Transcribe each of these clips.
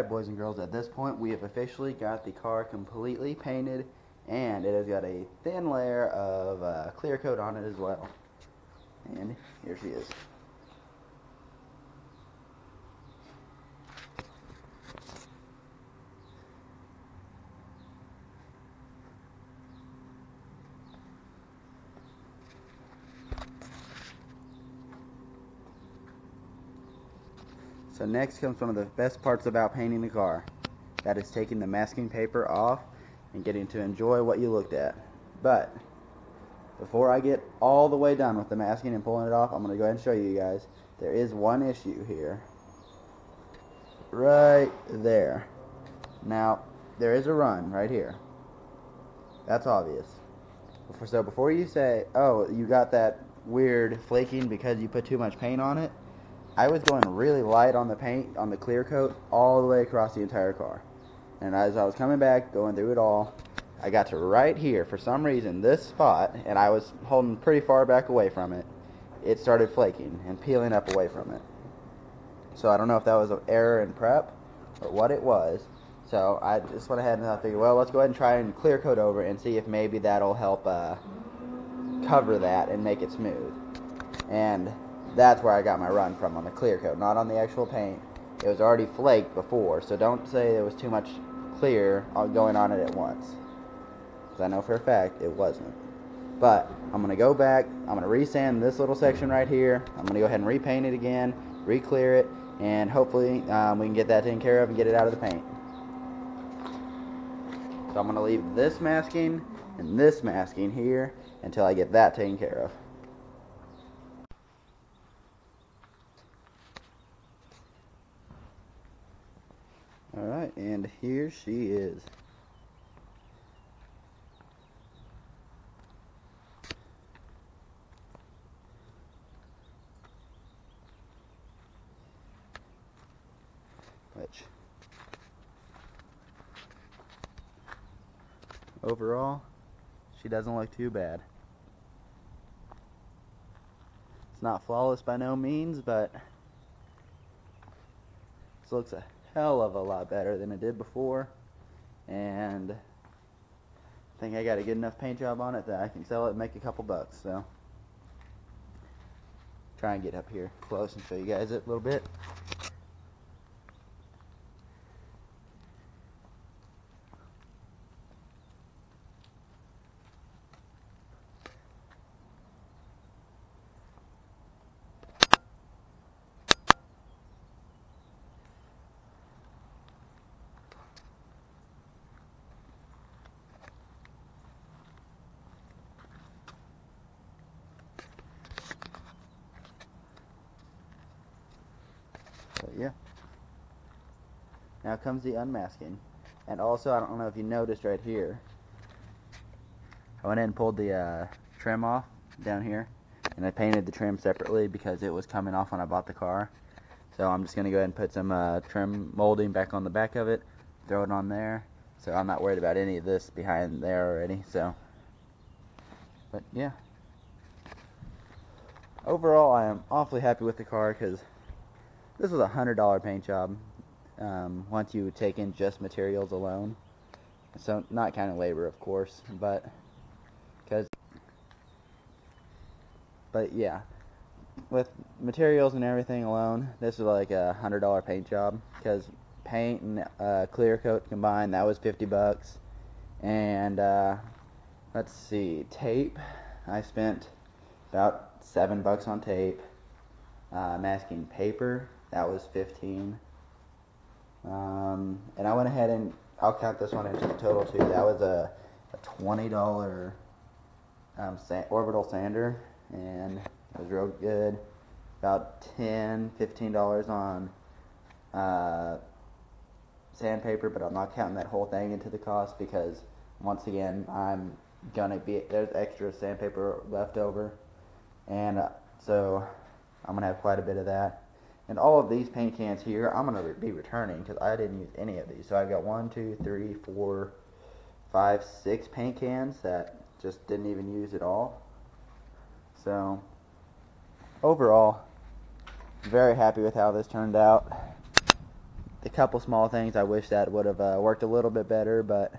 Alright, boys and girls, at this point we have officially got the car completely painted, and it has got a thin layer of clear coat on it as well. And here she is. So next comes one of the best parts about painting the car. That is taking the masking paper off and getting to enjoy what you looked at. But before I get all the way done with the masking and pulling it off, I'm going to go ahead and show you guys. There is one issue here. Right there. Now, there is a run right here. That's obvious. So before you say, oh, you got that weird flaking because you put too much paint on it, I was going really light on the paint, on the clear coat, all the way across the entire car. And as I was coming back, going through it all, I got to right here, for some reason, this spot, and I was holding pretty far back away from it, it started flaking and peeling up away from it. So I don't know if that was an error in prep or what it was. So I just went ahead and I figured, well, let's go ahead and try and clear coat over and see if maybe that'll help cover that and make it smooth. And that's where I got my run from, on the clear coat, not on the actual paint. It was already flaked before, so don't say there was too much clear going on it at once, because I know for a fact it wasn't. But I'm going to go back, I'm going to resand this little section right here, I'm going to go ahead and repaint it again, re-clear it, and hopefully we can get that taken care of and get it out of the paint. So I'm going to leave this masking and this masking here until I get that taken care of. Alright, and here she is. Which, overall, she doesn't look too bad. It's not flawless by no means, but this looks a hell of a lot better than it did before, and I think I got a good enough paint job on it that I can sell it and make a couple bucks. So try and get up here close and show you guys it a little bit. But yeah, now comes the unmasking. And also, I don't know if you noticed right here, I went in and pulled the trim off down here, and I painted the trim separately because it was coming off when I bought the car. So I'm just going to go ahead and put some trim molding back on the back of it, throw it on there, so I'm not worried about any of this behind there already. So, but yeah, overall I am awfully happy with the car, because this was a $100 paint job once you take in just materials alone. So not counting labor, of course, but yeah, with materials and everything alone, this was like a $100 paint job, because paint and clear coat combined, that was 50 bucks. And let's see, tape, I spent about 7 bucks on tape. Masking paper, that was 15. And I went ahead and I'll count this one into the total too. That was a $20 orbital sander, and it was real good. About $15 on sandpaper, but I'm not counting that whole thing into the cost, because once again there's extra sandpaper left over, and so I'm gonna have quite a bit of that. And all of these paint cans here, I'm going to be returning, because I didn't use any of these. So I've got 1, 2, 3, 4, 5, 6 paint cans that just didn't even use at all. So overall, very happy with how this turned out. a couple small things I wish that would have worked a little bit better, but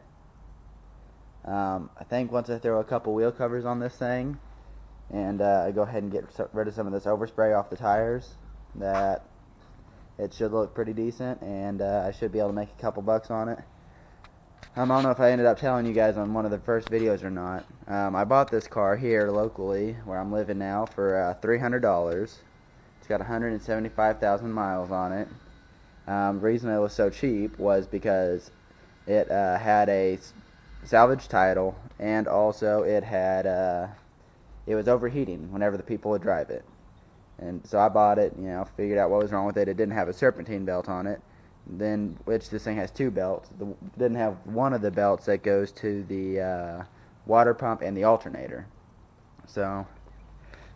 I think once I throw a couple wheel covers on this thing and I go ahead and get rid of some of this overspray off the tires, that it should look pretty decent, and I should be able to make a couple bucks on it. I don't know if I ended up telling you guys on one of the first videos or not. I bought this car here locally, where I'm living now, for $300. It's got 175,000 miles on it. The reason it was so cheap was because it had a salvage title, and also it had it was overheating whenever the people would drive it. And so I bought it, figured out what was wrong with it. It didn't have a serpentine belt on it, which this thing has two belts. It didn't have one of the belts that goes to the water pump and the alternator. So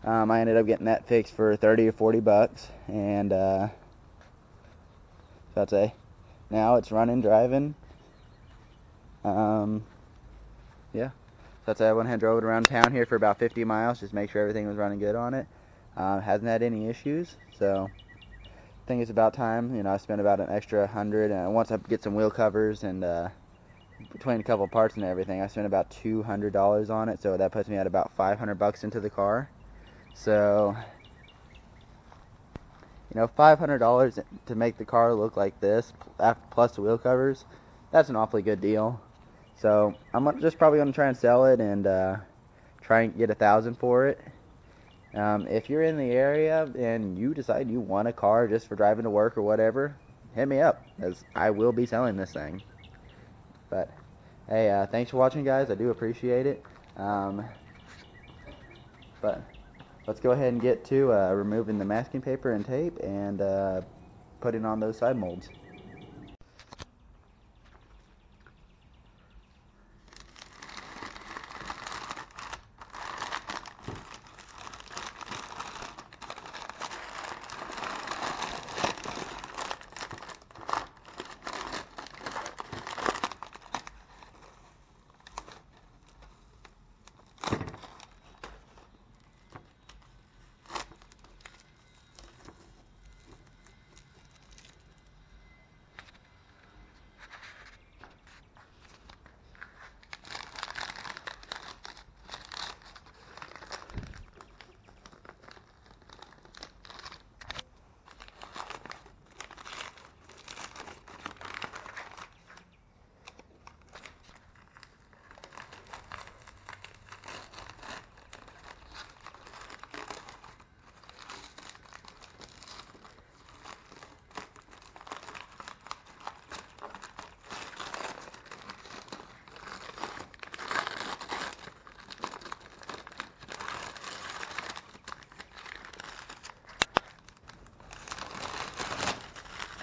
I ended up getting that fixed for 30 or 40 bucks, and so I'd say now it's running, driving. Yeah. So I'd say I went ahead and drove it around town here for about 50 miles, just make sure everything was running good on it. Hasn't had any issues, so I think it's about time. I spent about an extra 100, and once I get some wheel covers and between a couple parts and everything, I spent about $200 on it, so that puts me at about 500 bucks into the car. So, $500 to make the car look like this, plus the wheel covers, that's an awfully good deal. So I'm just probably going to try and sell it and try and get $1,000 for it. If you're in the area and you decide you want a car just for driving to work or whatever, hit me up, as I will be selling this thing. But hey, thanks for watching, guys. I do appreciate it. But let's go ahead and get to removing the masking paper and tape and putting on those side molds.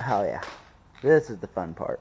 Oh yeah, this is the fun part.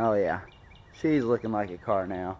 Oh yeah, she's looking like a car now.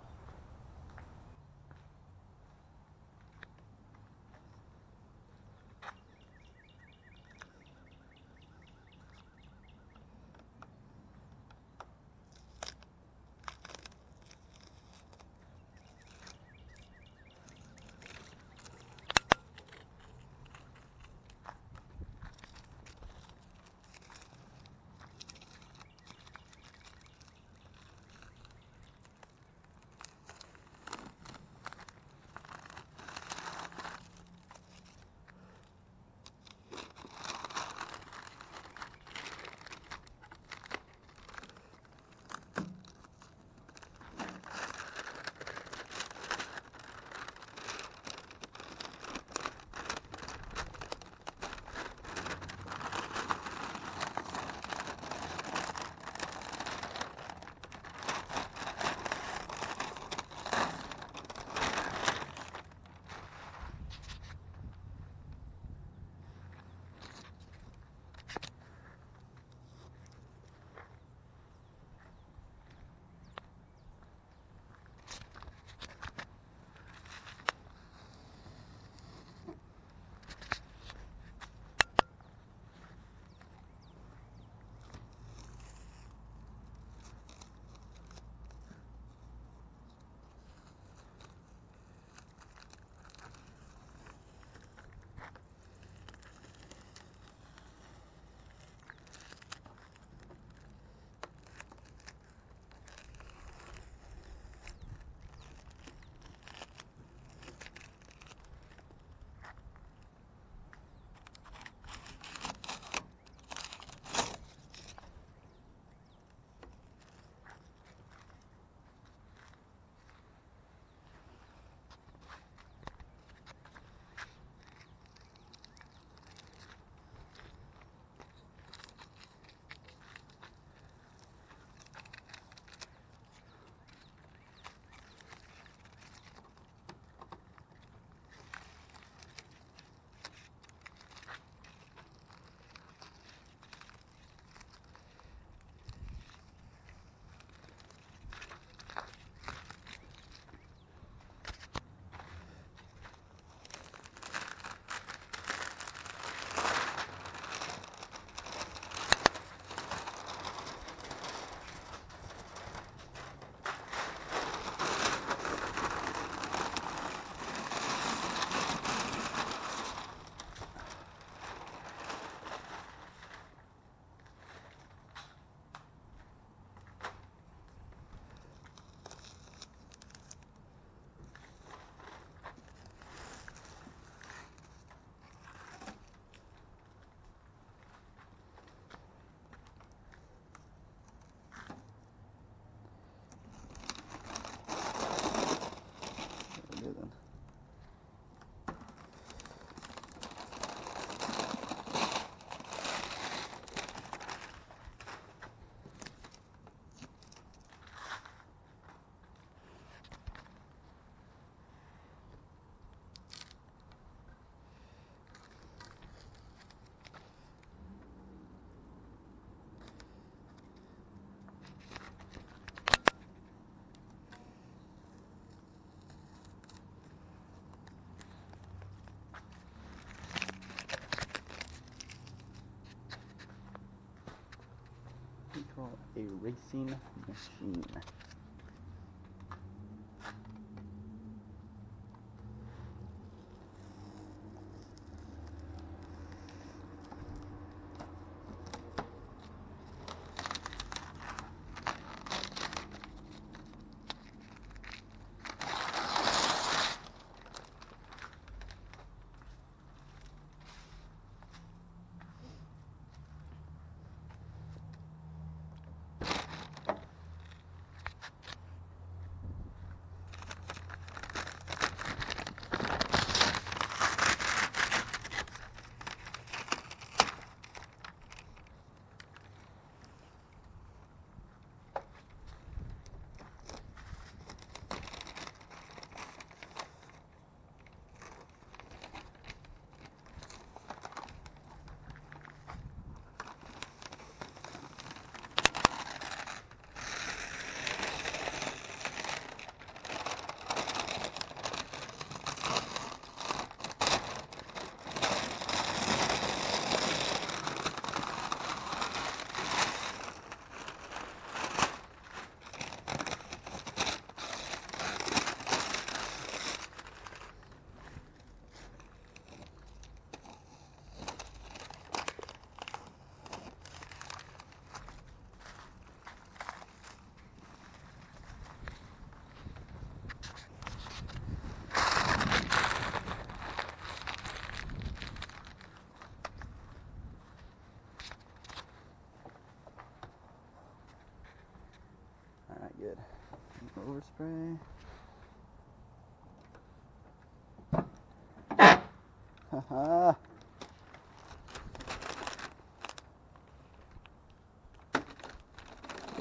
Control a racing machine.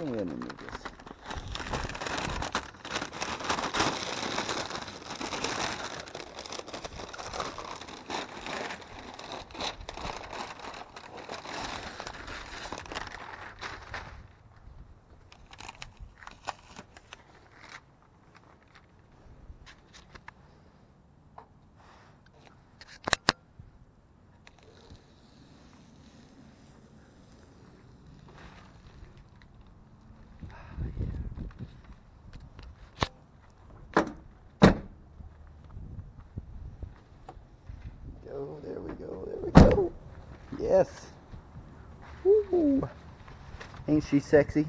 Let me move this. Oh, there we go, there we go. Yes. Woo. Ain't she sexy?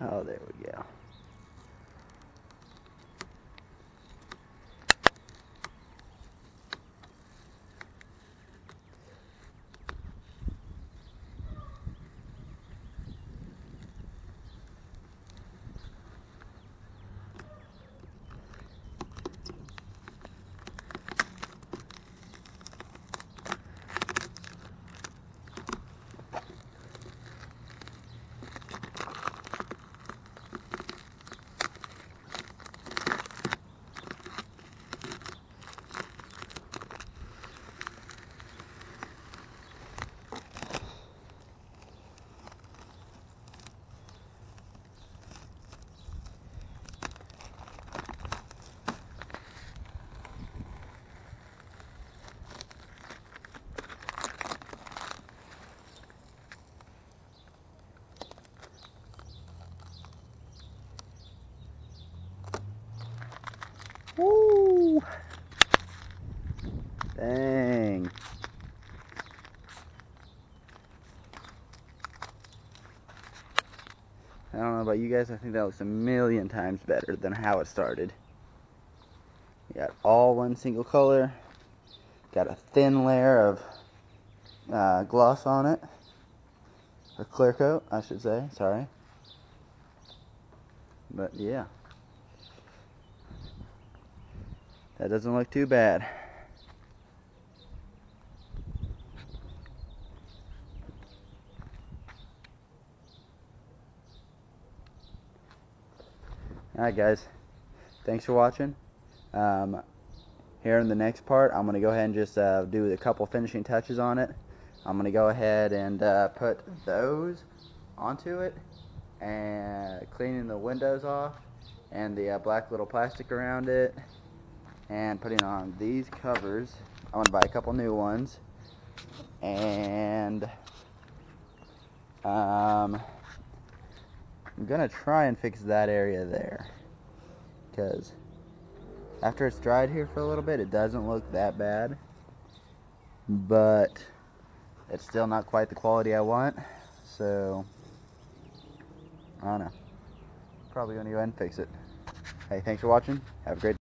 Oh, there we go. Woo! Dang. I don't know about you guys, I think that looks a million times better than how it started. You got all one single color, got a thin layer of gloss on it, or clear coat, I should say, sorry. But yeah, that doesn't look too bad. Alright guys, thanks for watching. Here in the next part, I'm going to go ahead and just do a couple finishing touches on it. I'm going to go ahead and put those onto it, and cleaning the windows off, and the black little plastic around it, and putting on these covers. I'm going to buy a couple new ones, and I'm going to try and fix that area there, because after it's dried here for a little bit, it doesn't look that bad, but it's still not quite the quality I want, so I don't know. Probably going to go ahead and fix it. Hey, thanks for watching. Have a great day.